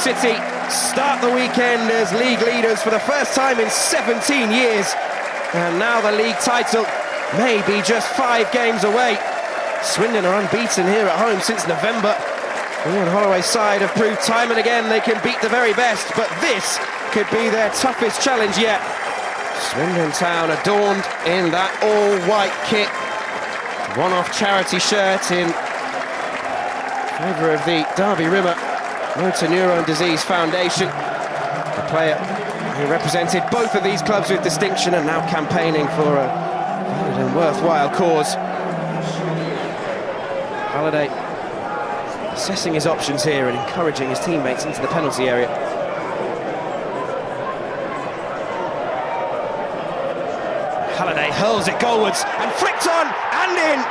City start the weekend as league leaders for the first time in 17 years. And now the league title may be just 5 games away. Swindon are unbeaten here at home since November. Ian Holloway's side have proved time and again they can beat the very best, but this could be their toughest challenge yet. Swindon Town adorned in that all-white kit. One-off charity shirt in favour of the Derby Rimmer Motor Neurone Disease Foundation. A player who represented both of these clubs with distinction and now campaigning for a valid and worthwhile cause. Halliday assessing his options here and encouraging his teammates into the penalty area. Halliday hurls it goalwards and flicked on and in.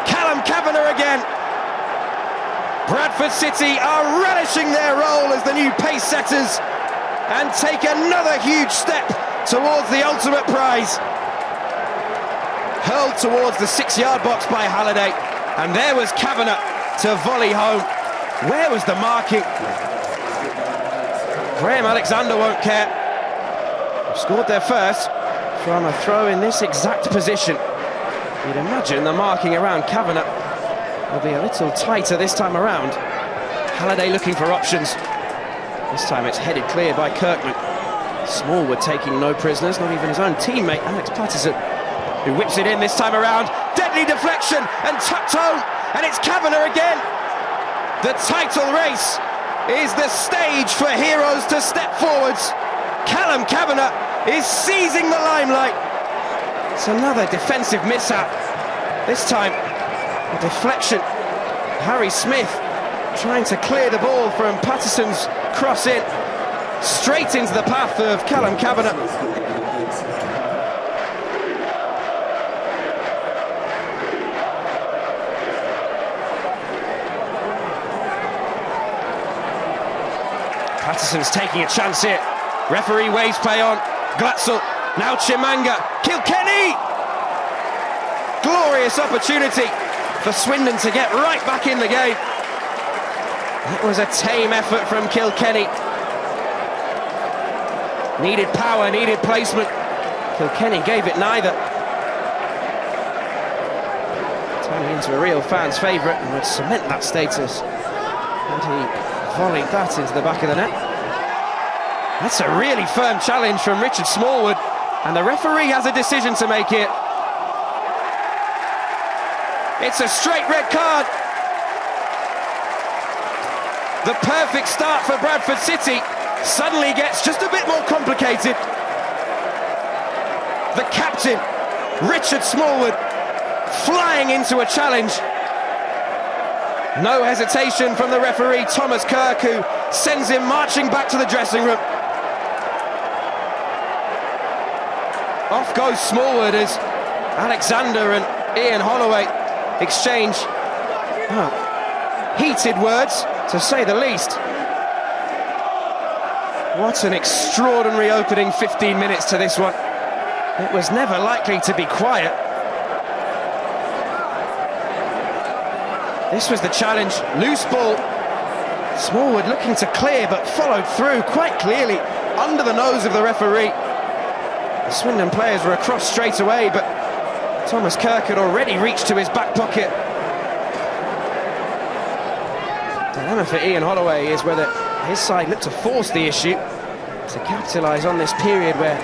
Callum Kavanagh again. Bradford City are relishing their role as the new pace setters and take another huge step towards the ultimate prize. Hurled towards the 6-yard box by Halliday, and there was Kavanagh to volley home. Where was the marking? Graham Alexander won't care. Scored their first from a throw in this exact position. You'd imagine the marking around Kavanagh will be a little tighter this time around. Halliday looking for options. This time it's headed clear by Kirkman. Smallwood taking no prisoners, not even his own teammate Alex Patterson, who whips it in this time around. Deadly deflection and tucked home, and it's Kavanagh again. The title race is the stage for heroes to step forwards. Callum Kavanagh is seizing the limelight. It's another defensive mishap. This time, a deflection. Harry Smith trying to clear the ball from Patterson's cross in, straight into the path of Callum Kavanagh. Patterson's taking a chance here. Referee waves play on. Glatzel, now Chimanga, Kilkenny! Glorious opportunity for Swindon to get right back in the game. That was a tame effort from Kilkenny. Needed power, needed placement. Kilkenny gave it neither. Turning into a real fan's favourite and would cement that status. And he volleyed that into the back of the net. That's a really firm challenge from Richie Smallwood, and the referee has a decision to make here. It's a straight red card. The perfect start for Bradford City suddenly gets just a bit more complicated. The captain, Richard Smallwood, flying into a challenge. No hesitation from the referee, Thomas Kirk, who sends him marching back to the dressing room. Off goes Smallwood as Alexander and Ian Holloway exchange heated words, to say the least. What an extraordinary opening 15 minutes to this one. It was never likely to be quiet. This was the challenge, loose ball. Smallwood looking to clear, but followed through quite clearly under the nose of the referee. The Swindon players were across straight away, but Thomas Kirk had already reached to his back pocket. The dilemma for Ian Holloway is whether his side looked to force the issue, to capitalise on this period where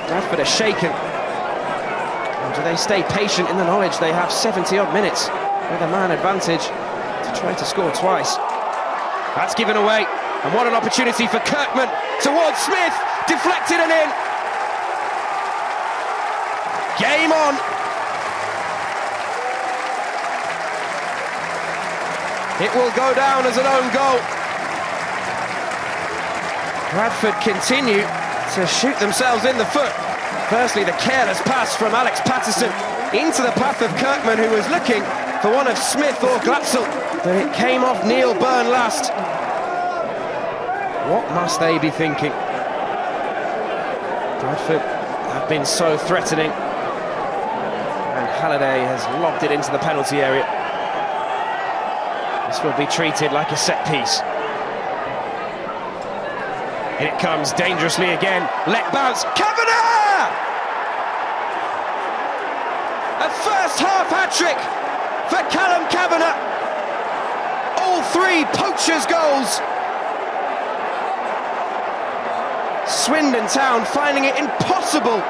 Bradford are shaken. Or do they stay patient in the knowledge they have 70-odd minutes with a man advantage to try to score twice? That's given away, and what an opportunity for Kirkman towards Smith, deflected and in. Game on. It will go down as an own goal. Bradford continue to shoot themselves in the foot. Firstly, the careless pass from Alex Patterson into the path of Kirkman, who was looking for one of Smith or Glatzel, but it came off Neil Byrne last. What must they be thinking? Bradford have been so threatening, and Halliday has lobbed it into the penalty area. This will be treated like a set piece. In it comes dangerously again. Let bounce. Kavanagh! A first half hat-trick for Callum Kavanagh. All three poachers' goals. Swindon Town finding it impossible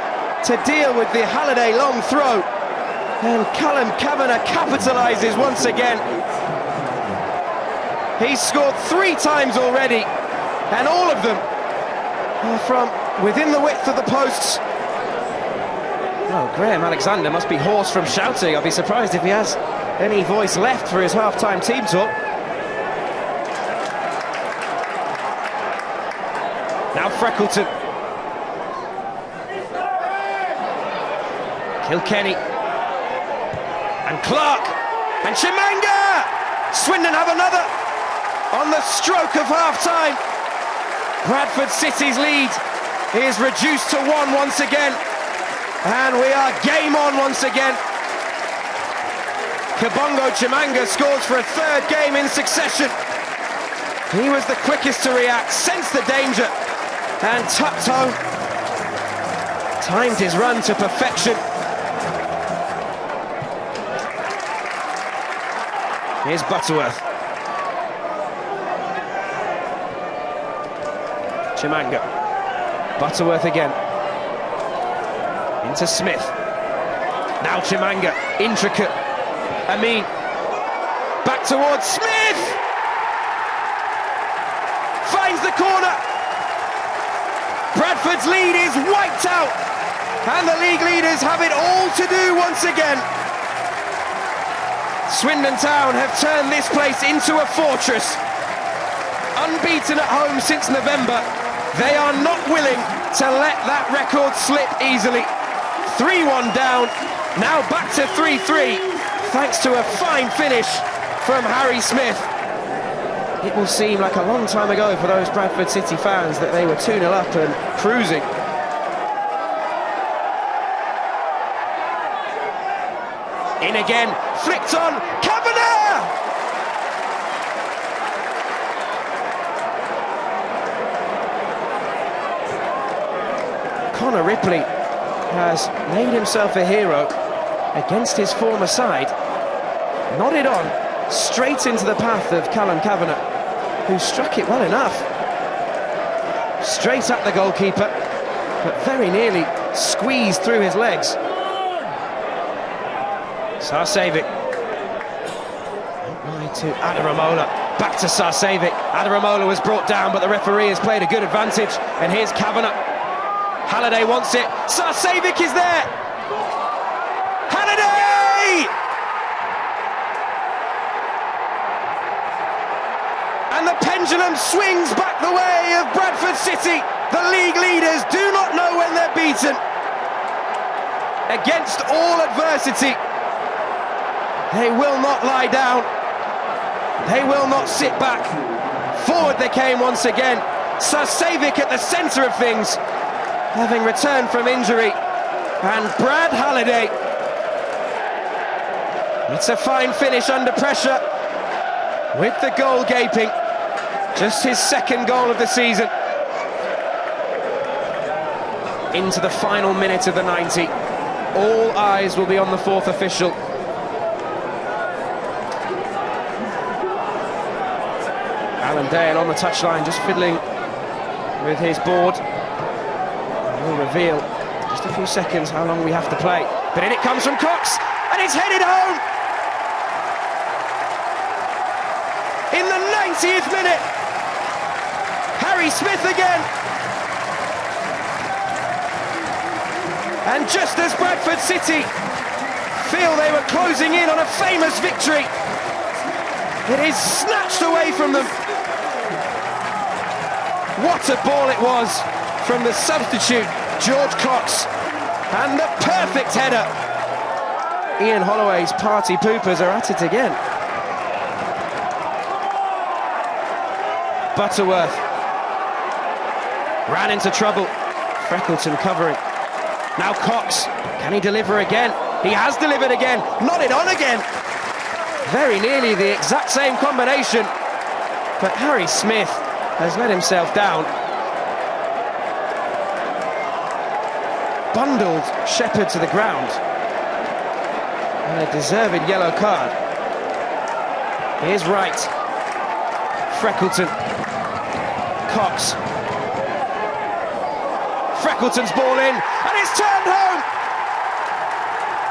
to deal with the Halliday long throw. And Callum Kavanagh capitalises once again. He's scored 3 times already, and all of them are from within the width of the posts. Well, Graham Alexander must be hoarse from shouting. I'll be surprised if he has any voice left for his half-time team talk. Now Freckleton. Kilkenny. And Clark. And Chimanga! Swindon have another on the stroke of half-time. Bradford City's lead is reduced to 1 once again. And we are game on once again. Kabongo Chimanga scores for a 3rd game in succession. He was the quickest to react, sensed the danger, and tucked home. Timed his run to perfection. Here's Butterworth. Chimanga. Butterworth again. Into Smith. Now Chimanga. Intricate. Amin. Back towards Smith! Finds the corner. Bradford's lead is wiped out. And the league leaders have it all to do once again. Swindon Town have turned this place into a fortress. Unbeaten at home since November. They are not willing to let that record slip easily. 3-1 down, now back to 3-3, thanks to a fine finish from Harry Smith. It will seem like a long time ago for those Bradford City fans that they were 2-0 up and cruising. In again, flicked on, Kavanagh! Connor Ripley has made himself a hero against his former side. Nodded on, straight into the path of Callum Kavanagh, who struck it well enough. Straight at the goalkeeper, but very nearly squeezed through his legs. Sarcevic. Wide to Adaramola. Back to Sarcevic. Adaramola was brought down, but the referee has played a good advantage. And here's Kavanagh. Halliday wants it. Sarcevic is there. Halliday! And the pendulum swings back the way of Bradford City. The league leaders do not know when they're beaten. Against all adversity, they will not lie down. They will not sit back. Forward they came once again. Sarcevic at the centre of things, having returned from injury. And Brad Halliday. It's a fine finish under pressure, with the goal gaping. Just his 2nd goal of the season. Into the final minute of the 90. All eyes will be on the 4th official. Alan Dale on the touchline, just fiddling with his board. We'll reveal just a few seconds how long we have to play. But in it comes from Cox, and it's headed home! In the 90th minute, Harry Smith again. And just as Bradford City feel they were closing in on a famous victory, it is snatched away from them. What a ball it was from the substitute, George Cox. And the perfect header. Ian Holloway's party poopers are at it again. Butterworth ran into trouble. Freckleton covering. Now Cox, can he deliver again? He has delivered again, nodded on again. Very nearly the exact same combination, but Harry Smith has let himself down. bundled Shepherd to the ground. And a deserved yellow card. Here's Wright. Freckleton. Cox. Freckleton's ball in, and it's turned home!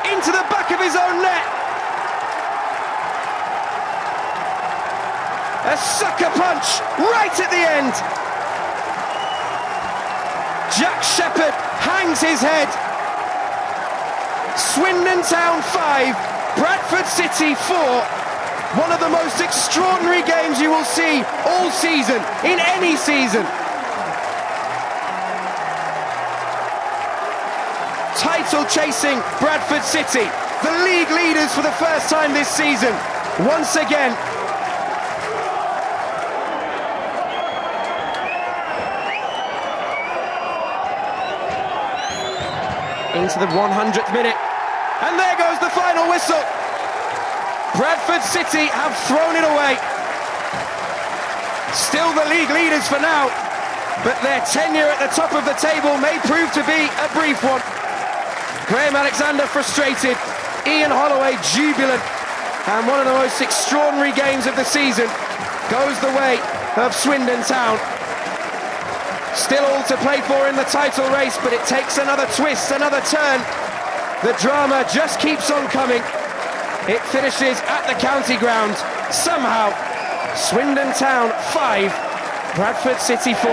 Into the back of his own net! A sucker punch right at the end! Jack Shepherd hangs his head. Swindon Town 5, Bradford City 4. One of the most extraordinary games you will see all season, in any season. Title chasing Bradford City, the league leaders for the first time this season, once again. Into the 100th minute, and there goes the final whistle. Bradford City have thrown it away. Still the league leaders for now, but their tenure at the top of the table may prove to be a brief one. Graham Alexander frustrated, Ian Holloway jubilant, and one of the most extraordinary games of the season goes the way of Swindon Town. Still all to play for in the title race, but it takes another twist, another turn. The drama just keeps on coming. It finishes at the county ground. Somehow, Swindon Town 5, Bradford City 4.